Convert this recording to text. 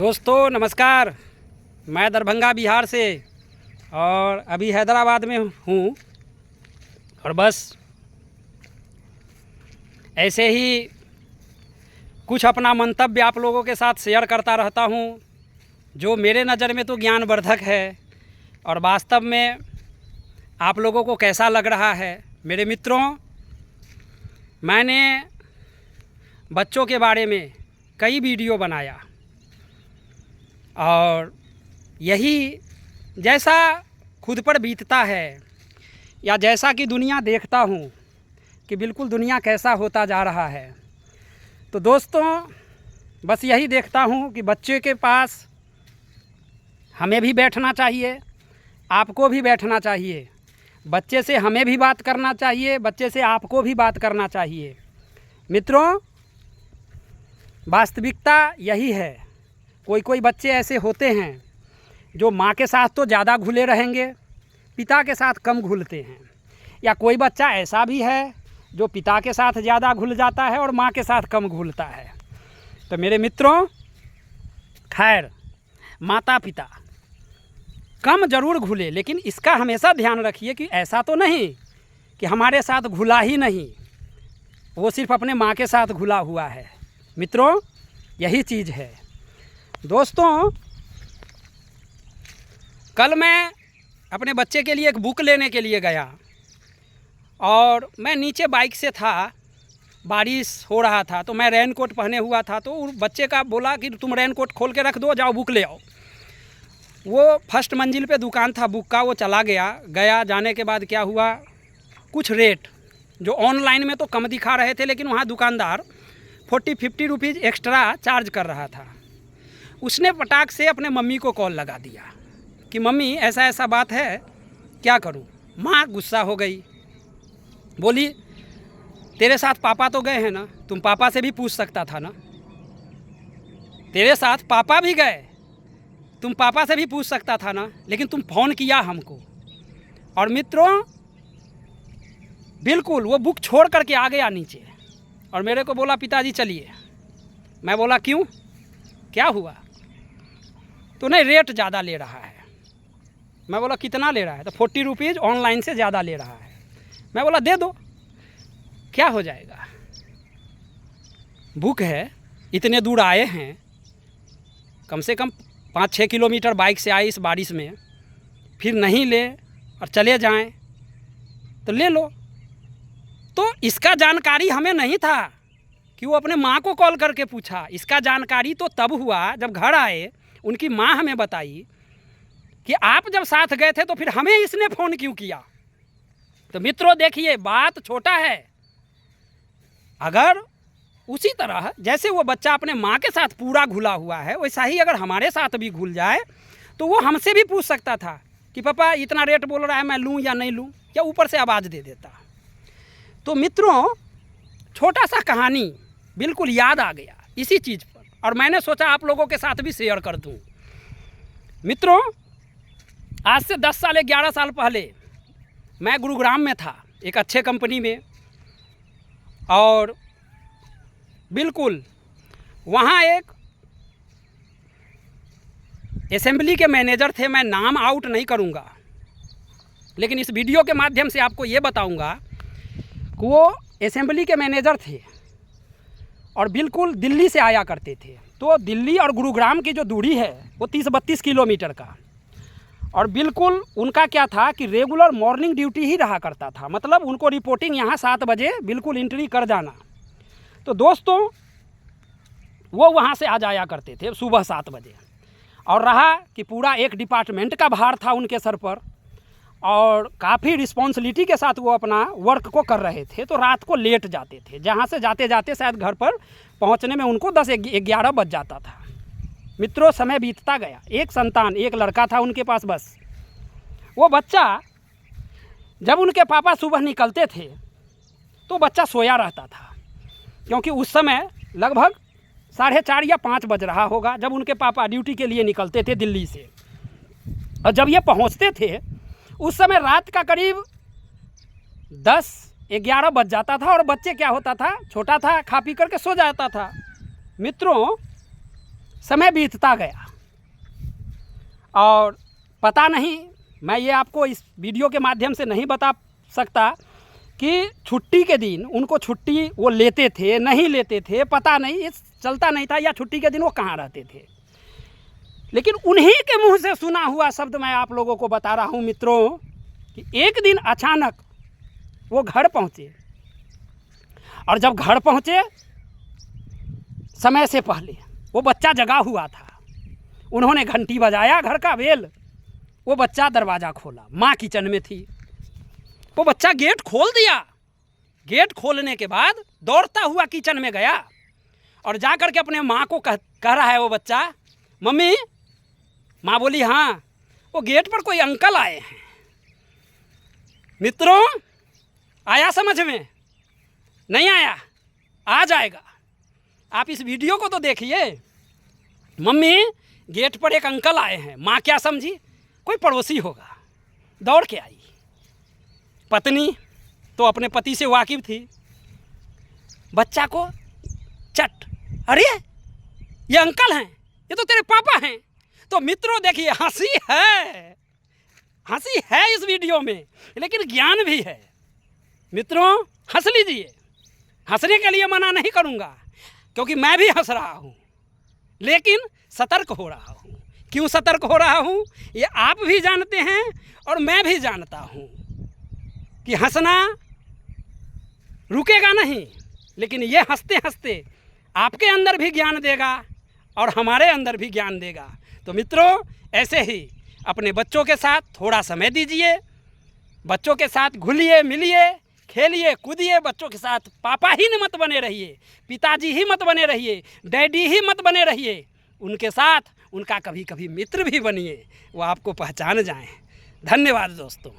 दोस्तों नमस्कार। मैं दरभंगा बिहार से और अभी हैदराबाद में हूँ और बस ऐसे ही कुछ अपना मंतव्य आप लोगों के साथ शेयर करता रहता हूँ जो मेरे नज़र में तो ज्ञानवर्धक है और वास्तव में आप लोगों को कैसा लग रहा है। मेरे मित्रों, मैंने बच्चों के बारे में कई वीडियो बनाया और यही जैसा खुद पर बीतता है या जैसा कि दुनिया देखता हूँ कि बिल्कुल दुनिया कैसा होता जा रहा है, तो दोस्तों बस यही देखता हूँ कि बच्चे के पास हमें भी बैठना चाहिए, आपको भी बैठना चाहिए, बच्चे से हमें भी बात करना चाहिए, बच्चे से आपको भी बात करना चाहिए। मित्रों, वास्तविकता यही है। कोई कोई बच्चे ऐसे होते हैं जो माँ के साथ तो ज़्यादा घुले रहेंगे, पिता के साथ कम घुलते हैं, या कोई बच्चा ऐसा भी है जो पिता के साथ ज़्यादा घुल जाता है और माँ के साथ कम घुलता है। तो मेरे मित्रों, खैर माता पिता कम ज़रूर घुले, लेकिन इसका हमेशा ध्यान रखिए कि ऐसा तो नहीं कि हमारे साथ घुला ही नहीं, वो सिर्फ अपने माँ के साथ घुला हुआ है। मित्रों, यही चीज़ है। दोस्तों, कल मैं अपने बच्चे के लिए एक बुक लेने के लिए गया और मैं नीचे बाइक से था, बारिश हो रहा था, तो मैं रेनकोट पहने हुआ था, तो बच्चे का बोला कि तुम रेनकोट खोल के रख दो, जाओ बुक ले आओ। वो फर्स्ट मंजिल पे दुकान था बुक का, वो चला गया जाने के बाद क्या हुआ, कुछ रेट जो ऑनलाइन में तो कम दिखा रहे थे, लेकिन वहाँ दुकानदार 40-50 रुपीज़ एक्स्ट्रा चार्ज कर रहा था। उसने पटाख से अपने मम्मी को कॉल लगा दिया कि मम्मी ऐसा ऐसा बात है, क्या करूं। माँ गुस्सा हो गई, बोली तेरे साथ पापा तो गए हैं ना, तुम पापा से भी पूछ सकता था ना, तेरे साथ पापा भी गए, तुम पापा से भी पूछ सकता था ना, लेकिन तुम फ़ोन किया हमको। और मित्रों, बिल्कुल वो बुक छोड़ करके आ गया नीचे और मेरे को बोला पिताजी चलिए। मैं बोला क्यों, क्या हुआ। तो नहीं, रेट ज़्यादा ले रहा है। मैं बोला कितना ले रहा है, तो 40 रुपीज़ ऑनलाइन से ज़्यादा ले रहा है। मैं बोला दे दो, क्या हो जाएगा, बुक है, इतने दूर आए हैं, कम से कम 5-6 किलोमीटर बाइक से आए इस बारिश में, फिर नहीं ले और चले जाएं तो ले लो। तो इसका जानकारी हमें नहीं था कि वो अपने माँ को कॉल करके पूछा। इसका जानकारी तो तब हुआ जब घर आए, उनकी माँ हमें बताई कि आप जब साथ गए थे तो फिर हमें इसने फ़ोन क्यों किया। तो मित्रों देखिए, बात छोटा है। अगर उसी तरह जैसे वो बच्चा अपने माँ के साथ पूरा घुला हुआ है, वैसा ही अगर हमारे साथ भी घुल जाए तो वो हमसे भी पूछ सकता था कि पापा इतना रेट बोल रहा है, मैं लूँ या नहीं लूँ, या ऊपर से आवाज़ दे देता। तो मित्रों, छोटा सा कहानी बिल्कुल याद आ गया इसी चीज़ पर, और मैंने सोचा आप लोगों के साथ भी शेयर कर दूं। मित्रों, आज से 10 साल 11 साल पहले मैं गुरुग्राम में था, एक अच्छे कंपनी में, और बिल्कुल वहाँ एक असेंबली के मैनेजर थे। मैं नाम आउट नहीं करूँगा, लेकिन इस वीडियो के माध्यम से आपको ये बताऊँगा कि वो असेंबली के मैनेजर थे और बिल्कुल दिल्ली से आया करते थे। तो दिल्ली और गुरुग्राम की जो दूरी है वो 30-32 किलोमीटर का, और बिल्कुल उनका क्या था कि रेगुलर मॉर्निंग ड्यूटी ही रहा करता था, मतलब उनको रिपोर्टिंग यहाँ 7 बजे बिल्कुल एंट्री कर जाना। तो दोस्तों, वो वहाँ से आ जाया करते थे सुबह 7 बजे, और रहा कि पूरा एक डिपार्टमेंट का भार था उनके सर पर और काफ़ी रिस्पॉन्सिबिलिटी के साथ वो अपना वर्क को कर रहे थे। तो रात को लेट जाते थे, जहाँ से जाते जाते शायद घर पर पहुँचने में उनको 10-11 बज जाता था। मित्रों, समय बीतता गया, एक संतान, एक लड़का था उनके पास। बस वो बच्चा, जब उनके पापा सुबह निकलते थे तो बच्चा सोया रहता था, क्योंकि उस समय लगभग 4:30 या 5 बज रहा होगा जब उनके पापा ड्यूटी के लिए निकलते थे दिल्ली से। और जब ये पहुँचते थे उस समय रात का करीब 10-11 बज जाता था, और बच्चे क्या होता था, छोटा था, खा पी करके सो जाता था। मित्रों, समय बीतता गया और पता नहीं, मैं ये आपको इस वीडियो के माध्यम से नहीं बता सकता कि छुट्टी के दिन उनको छुट्टी वो लेते थे नहीं लेते थे, पता नहीं, ये चलता नहीं था, या छुट्टी के दिन वो कहाँ रहते थे। लेकिन उन्हीं के मुंह से सुना हुआ शब्द मैं आप लोगों को बता रहा हूँ मित्रों, कि एक दिन अचानक वो घर पहुँचे, और जब घर पहुँचे समय से पहले वो बच्चा जगा हुआ था। उन्होंने घंटी बजाया, घर का बेल, वो बच्चा दरवाज़ा खोला, माँ किचन में थी। वो बच्चा गेट खोल दिया। गेट खोलने के बाद दौड़ता हुआ किचन में गया और जा कर के अपने माँ को कह रहा है वो बच्चा, मम्मी। माँ बोली हाँ। वो गेट पर कोई अंकल आए हैं। मित्रों, आया समझ में? नहीं आया? आ जाएगा। आप इस वीडियो को तो देखिए। मम्मी, गेट पर एक अंकल आए हैं। माँ क्या समझी? कोई पड़ोसी होगा। दौड़ के आई। पत्नी तो अपने पति से वाकिफ थी। बच्चा को चट, अरे ये अंकल हैं, ये तो तेरे पापा हैं। तो मित्रों देखिए, हंसी है इस वीडियो में, लेकिन ज्ञान भी है। मित्रों हंस लीजिए, हंसने के लिए मना नहीं करूँगा, क्योंकि मैं भी हंस रहा हूँ, लेकिन सतर्क हो रहा हूँ। क्यों सतर्क हो रहा हूँ ये आप भी जानते हैं और मैं भी जानता हूँ कि हंसना रुकेगा नहीं, लेकिन ये हंसते हंसते आपके अंदर भी ज्ञान देगा और हमारे अंदर भी ज्ञान देगा। तो मित्रों, ऐसे ही अपने बच्चों के साथ थोड़ा समय दीजिए, बच्चों के साथ घुलिए मिलिए, खेलिए कूदिए। बच्चों के साथ पापा ही मत बने रहिए, पिताजी ही मत बने रहिए, डैडी ही मत बने रहिए। उनके साथ उनका कभी कभी मित्र भी बनिए, वो आपको पहचान जाएं। धन्यवाद दोस्तों।